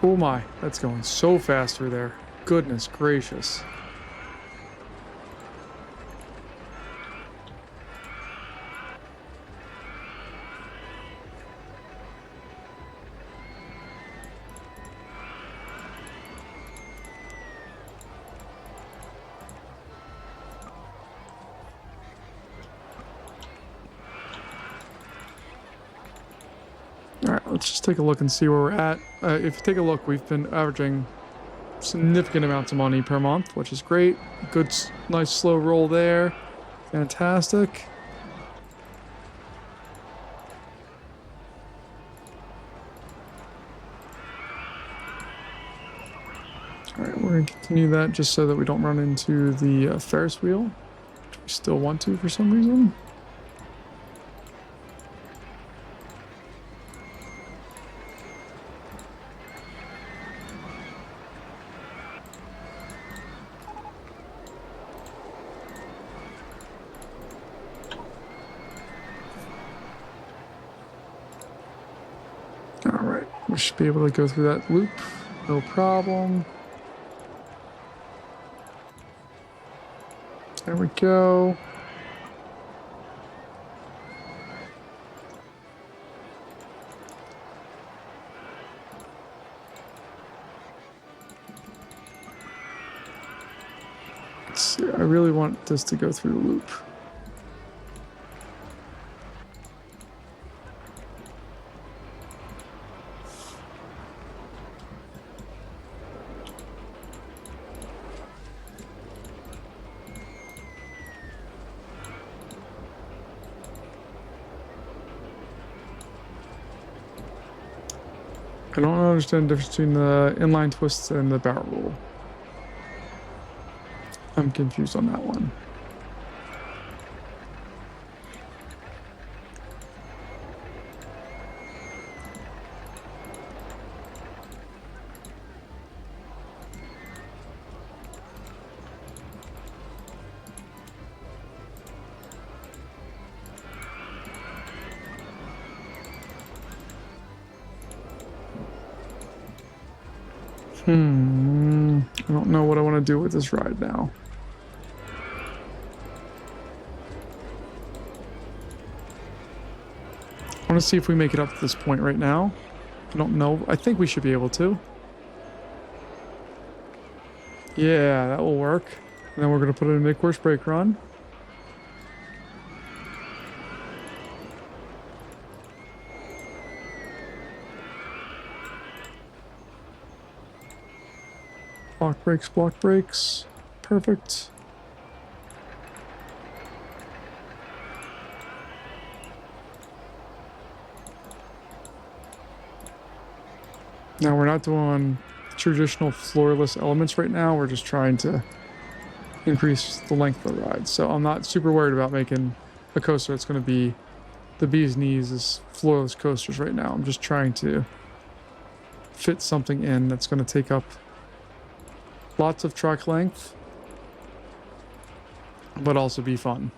Oh my, that's going so fast through there. Goodness gracious. All right, let's just take a look and see where we're at. If you take a look, we've been averaging significant amounts of money per month, which is great. Good, nice slow roll there. Fantastic. All right, we're going to continue that just so that we don't run into the Ferris wheel, which we still want to for some reason. All right, we should be able to go through that loop, no problem. There we go. Let's see, I really want this to go through the loop. I don't understand the difference between the inline twists and the barrel roll. I'm confused on that one. I don't know what I want to do with this ride now. I want to see if we make it up to this point right now. I don't know. I think we should be able to. Yeah, that will work. And then we're going to put it in mid-course brake run. Block brakes. Perfect. Now we're not doing traditional floorless elements right now. We're just trying to increase the length of the ride. So I'm not super worried about making a coaster that's going to be the bee's knees as floorless coasters right now. I'm just trying to fit something in that's going to take up lots of track length, but also be fun.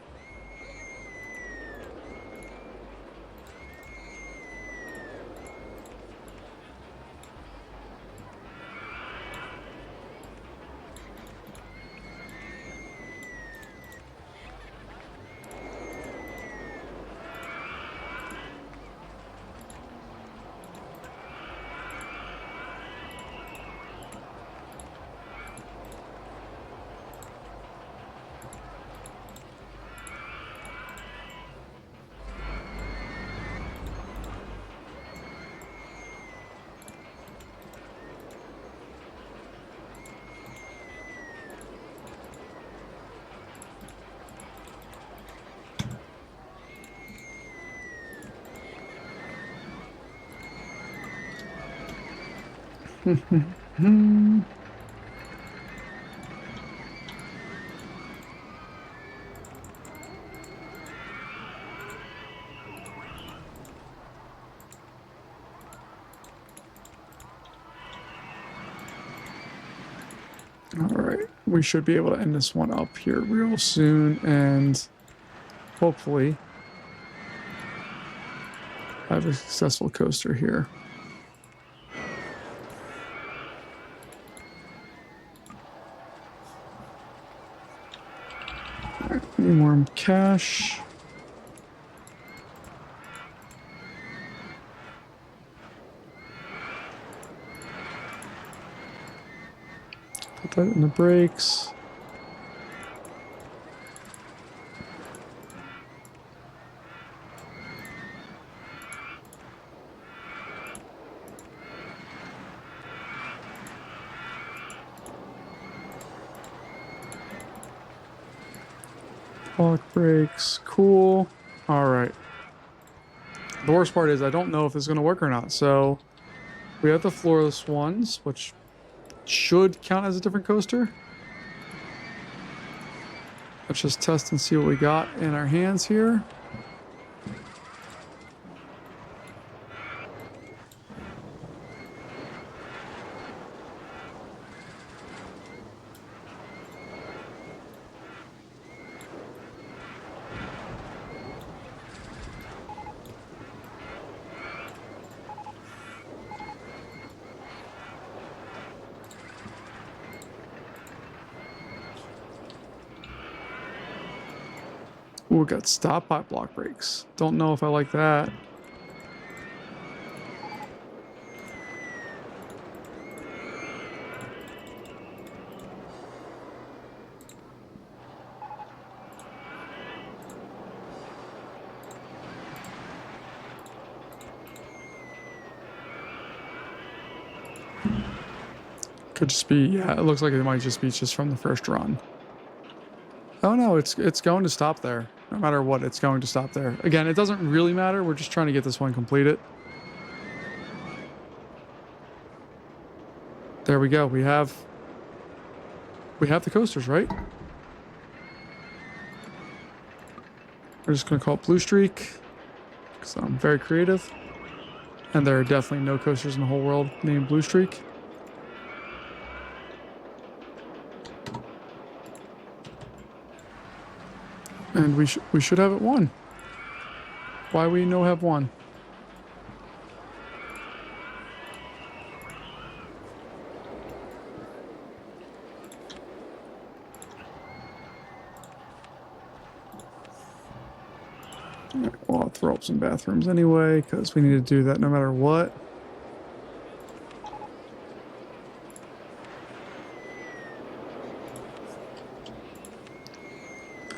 All right, we should be able to end this one up here real soon and hopefully have a successful coaster here. All right, need more cash. Put that in the brakes. Lock brakes, cool. All right. The worst part is I don't know if it's going to work or not. So we have the floorless ones, which should count as a different coaster. Let's just test and see what we got in our hands here. Ooh, we got stop by block brakes. Don't know if I like that. Could just be, yeah, it looks like it might just be just from the first run. Oh no, it's going to stop there. No matter what, it's going to stop there. Again, it doesn't really matter. We're just trying to get this one completed. There we go. We have the coasters, right? We're just going to call it Blue Streak because I'm very creative. And there are definitely no coasters in the whole world named Blue Streak. And we should have it won. Why we no have won? Right, well, I'll throw up some bathrooms anyway because we need to do that no matter what.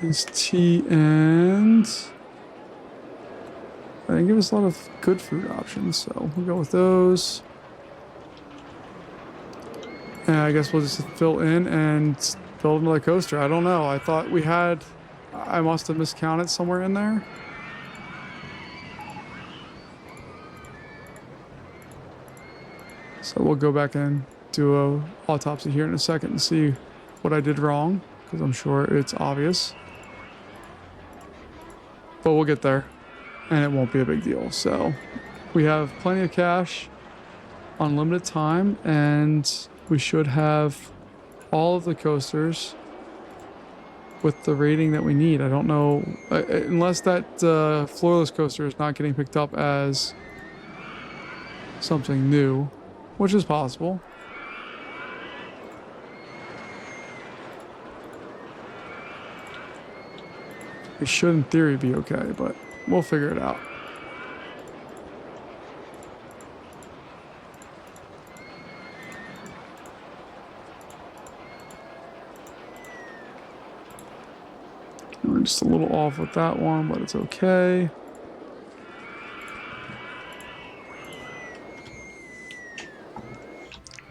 Is tea and I think give us a lot of good food options, so we'll go with those. And I guess we'll just fill in and build another coaster. I don't know. I thought we had. I must have miscounted somewhere in there. So we'll go back and do a autopsy here in a second and see what I did wrong, because I'm sure it's obvious. But we'll get there, and it won't be a big deal. So we have plenty of cash, unlimited time, and we should have all of the coasters with the rating that we need. I don't know, unless that floorless coaster is not getting picked up as something new, which is possible. It should, in theory, be okay, but we'll figure it out. We're just a little off with that one, but it's okay.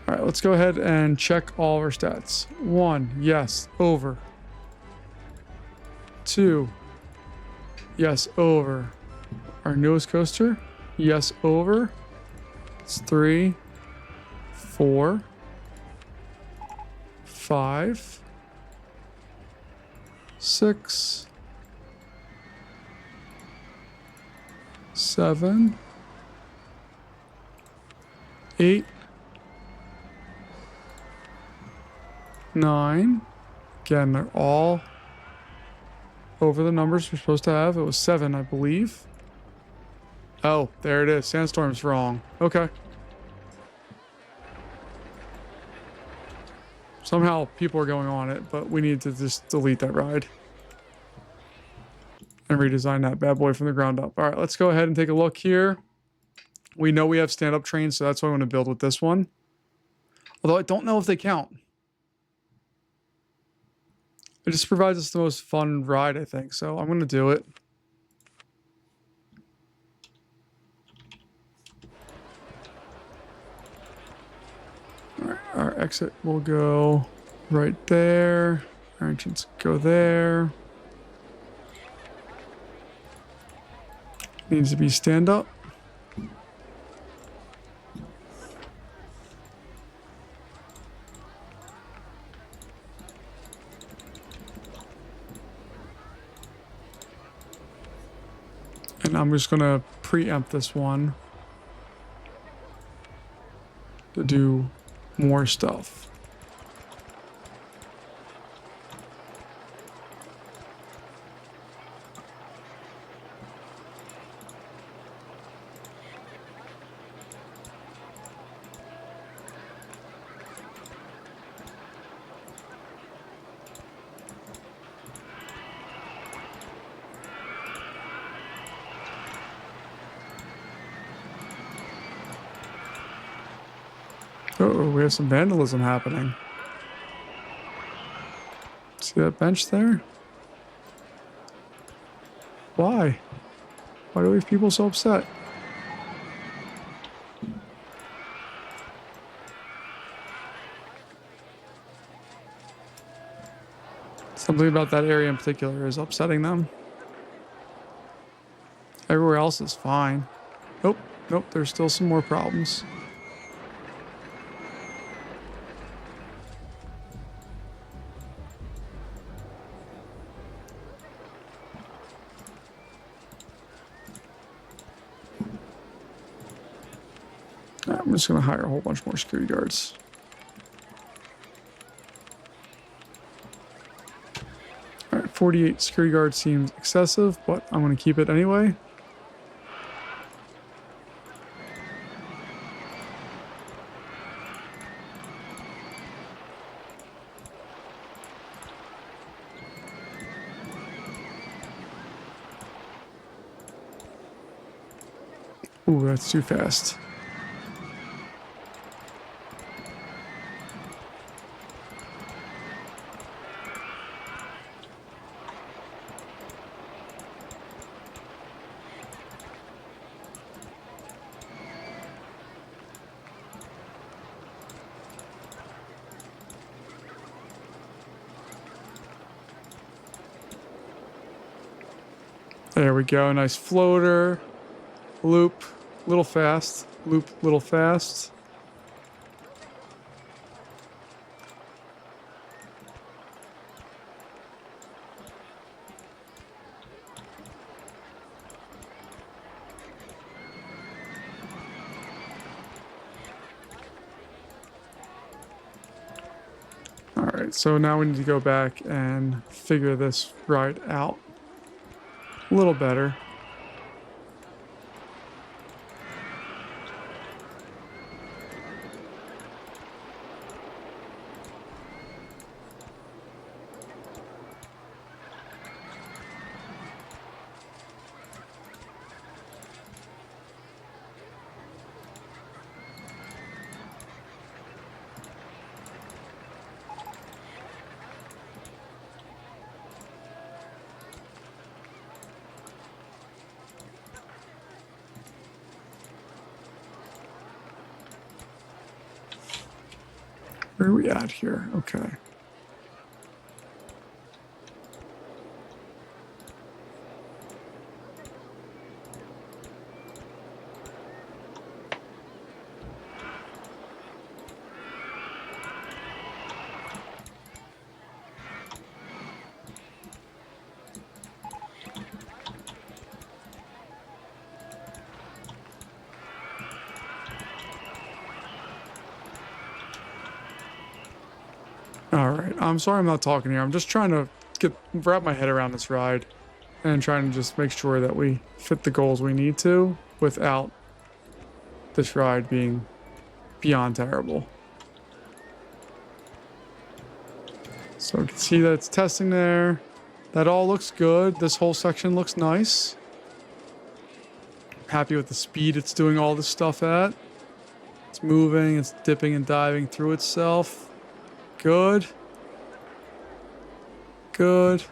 All right, let's go ahead and check all of our stats. 1, yes, over. 2, yes, over. Our newest coaster, yes, over. It's 3, 4, 5, 6, 7, 8, 9. Again, they're all over the numbers we're supposed to have. It was 7, I believe. Oh, there it is. Sandstorm's wrong. Okay. Somehow people are going on it, but we need to just delete that ride and redesign that bad boy from the ground up. All right, let's go ahead and take a look here. We know we have stand-up trains, so that's what I want to build with this one. Although I don't know if they count. It just provides us the most fun ride, I think. So I'm going to do it. All right, our exit will go right there. Our entrance go there. Needs to be stand up. And I'm just going to preempt this one to do more stuff. Oh, we have some vandalism happening. See that bench there? Why? Why do we have people so upset? Something about that area in particular is upsetting them. Everywhere else is fine. Nope, nope, there's still some more problems. I'm just going to hire a whole bunch more security guards. All right, 48 security guards seems excessive, but I'm going to keep it anyway. Ooh, that's too fast. There we go. Nice floater. Loop. Little fast. Loop. Little fast. All right, so now we need to go back and figure this ride out a little better. Where are we at here? Okay. All right. I'm sorry I'm not talking here. I'm just trying to wrap my head around this ride and trying to just make sure that we fit the goals we need to without this ride being beyond terrible. So we can see that it's testing there. That all looks good. This whole section looks nice. Happy with the speed it's doing all this stuff at. It's moving, it's dipping and diving through itself. Good. Good.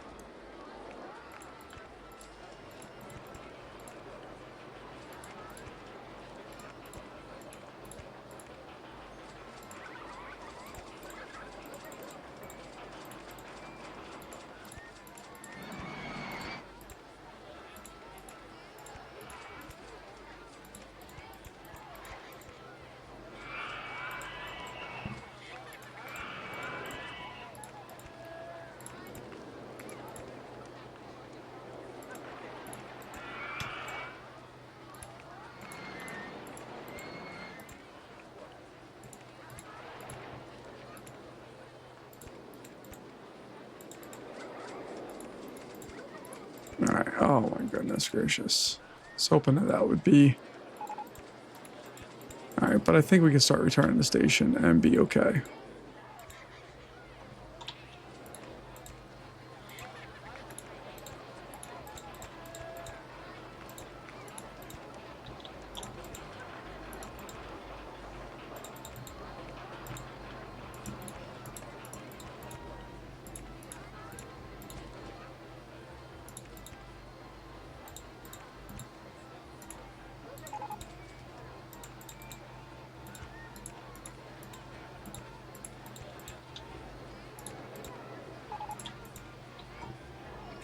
All right. Oh my goodness gracious. I was hoping that would be. All right, but I think we can start returning to the station and be okay.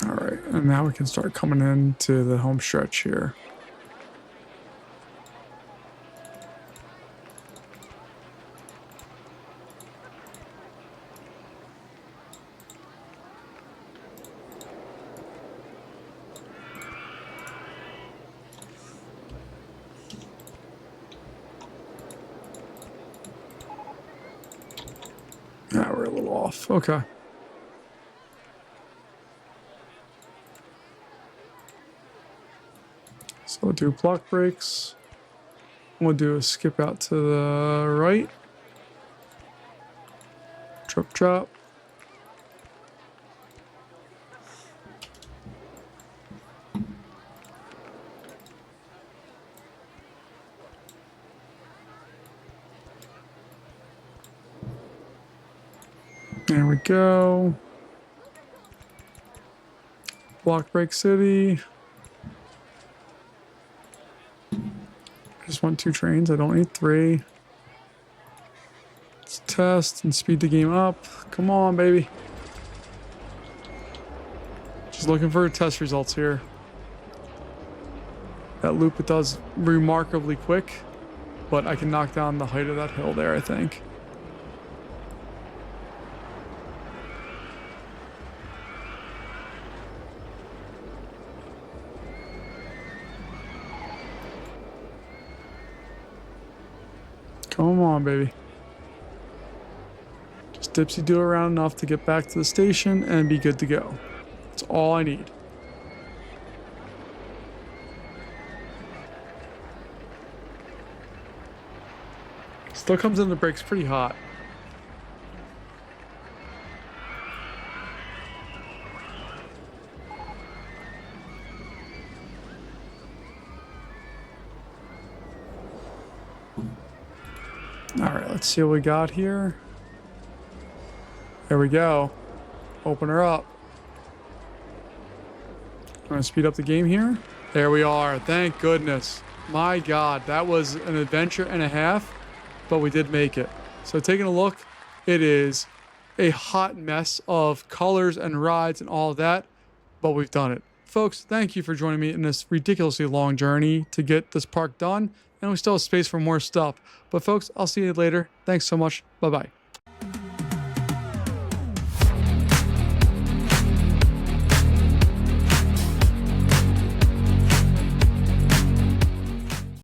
All right, and now we can start coming into the home stretch here. Yeah, we're a little off. Okay. So we'll do block breaks. We'll do a skip out to the right. Drop, drop. There we go. Block break city. I just want 2 trains. I don't need 3. Let's test and speed the game up. Come on, baby. Just looking for test results here. That loop, it does remarkably quick, but I can knock down the height of that hill there, I think. Come on, baby. Just dipsy-do around enough to get back to the station and be good to go. That's all I need. Still comes in the brakes pretty hot. All right, let's see what we got here. There we go. Open her up. I'm gonna speed up the game here. There we are. Thank goodness. My God, that was an adventure and a half, but we did make it. So taking a look, it is a hot mess of colors and rides and all of that, but we've done it. Folks, thank you for joining me in this ridiculously long journey to get this park done, and we still have space for more stuff. But folks, I'll see you later. Thanks so much. Bye-bye.